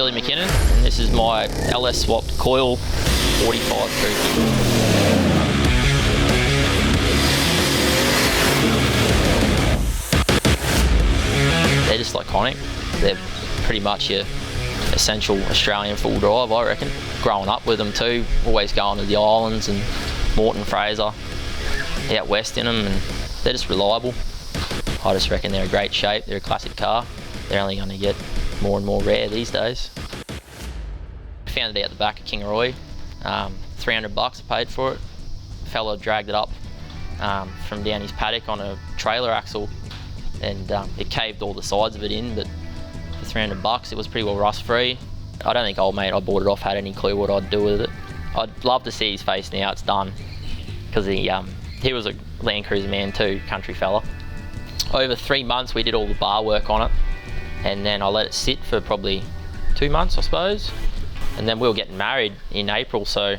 Billy McKinnon, and this is my LS swapped coil 45 crew. They're just iconic. They're pretty much your essential Australian full drive, I reckon. Growing up with them too, always going to the islands and Moreton Fraser out west in them, and they're just reliable. I just reckon they're a great shape. They're a classic car. They're only going to get more and more rare these days. I found it out the back of Kingaroy. $300 I paid for it. A fella dragged it up from down his paddock on a trailer axle, and it caved all the sides of it in, but for $300 it was pretty well rust free. I don't think old mate I bought it off had any clue what I'd do with it. I'd love to see his face now it's done, because he was a Landcruiser man too, country fella. Over 3 months we did all the bar work on it, and then I let it sit for probably 2 months I suppose, and then we were getting married in April, so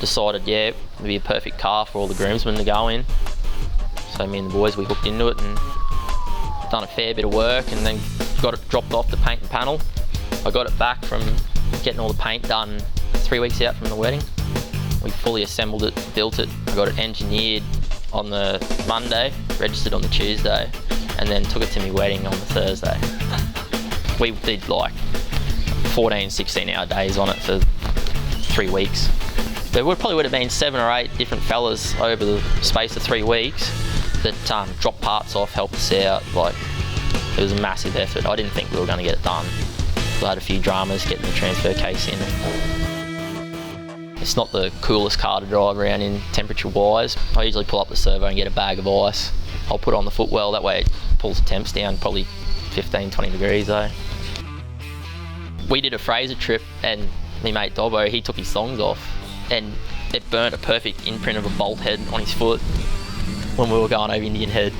decided yeah, it'd be a perfect car for all the groomsmen to go in. So me and the boys, we hooked into it and done a fair bit of work, and then got it dropped off to paint and panel. I got it back from getting all the paint done 3 weeks out from the wedding. We fully assembled it, built it. I got it engineered on the Monday, registered on the Tuesday, and then took it to my wedding on the Thursday. We did like 14, 16-hour days on it for 3 weeks. There probably would have been 7 or 8 different fellas over the space of 3 weeks that dropped parts off, helped us out. Like, it was a massive effort. I didn't think we were going to get it done. I had a few dramas getting the transfer case in. It's not the coolest car to drive around in temperature-wise. I usually pull up the servo and get a bag of ice. I'll put it on the footwell, that way it pulls the temps down probably 15, 20 degrees though. We did a Fraser trip, and my mate Dobbo, he took his thongs off, and it burnt a perfect imprint of a bolt head on his foot when we were going over Indian Head.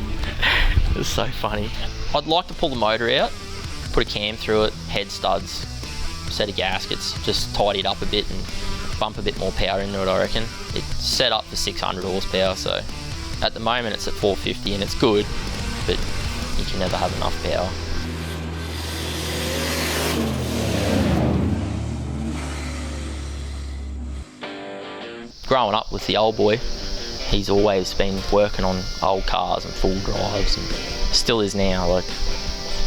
It was so funny. I'd like to pull the motor out, put a cam through it, head studs, set of gaskets, just tidy it up a bit and bump a bit more power into it, I reckon. It's set up for 600 horsepower, so at the moment it's at 450 and it's good, but you can never have enough power. Growing up with the old boy, he's always been working on old cars and full drives, and still is now, like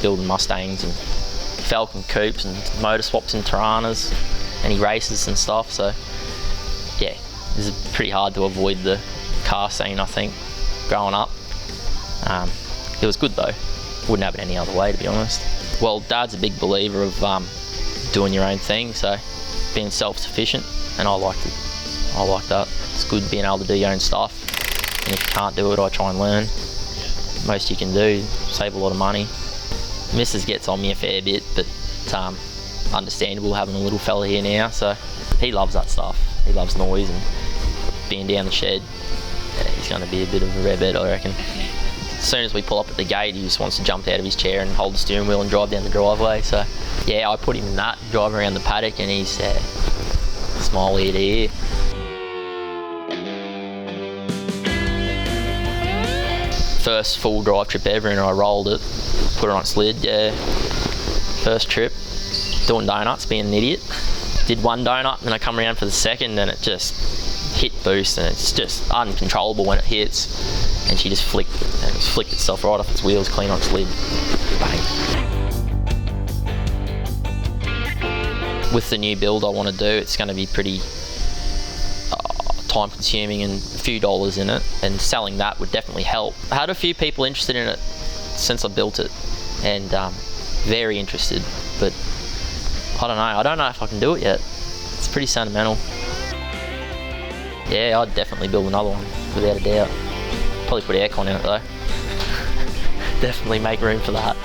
building Mustangs and Falcon coupes and motor swaps and Tiranas, and he races and stuff, so yeah, it's pretty hard to avoid the car scene, I think, growing up. It was good though, wouldn't have it any other way to be honest. Well, Dad's a big believer of doing your own thing, so being self-sufficient, and I like that. It's good being able to do your own stuff, and if you can't do it, I try and learn. Most you can do, save a lot of money. Mrs. gets on me a fair bit, but understandable having a little fella here now, so he loves that stuff. He loves noise and being down the shed. Yeah, he's going to be a bit of a rebel, I reckon. As soon as we pull up at the gate, he just wants to jump out of his chair and hold the steering wheel and drive down the driveway, so yeah, I put him in that, drive around the paddock, and he's smile ear to ear. First full drive trip ever, and I rolled it, put it on slid, yeah. First trip, doing donuts, being an idiot. Did one donut, and then I come around for the second, and it just hit boost, and it's just uncontrollable when it hits. And she just flicked itself right off its wheels, clean on slid. Bang. With the new build I want to do, it's going to be pretty time consuming and a few dollars in it, and selling that would definitely help. I had a few people interested in it since I built it, and very interested, but I don't know if I can do it yet. It's pretty sentimental. Yeah, I'd definitely build another one, without a doubt. Probably put aircon in it though. Definitely make room for that.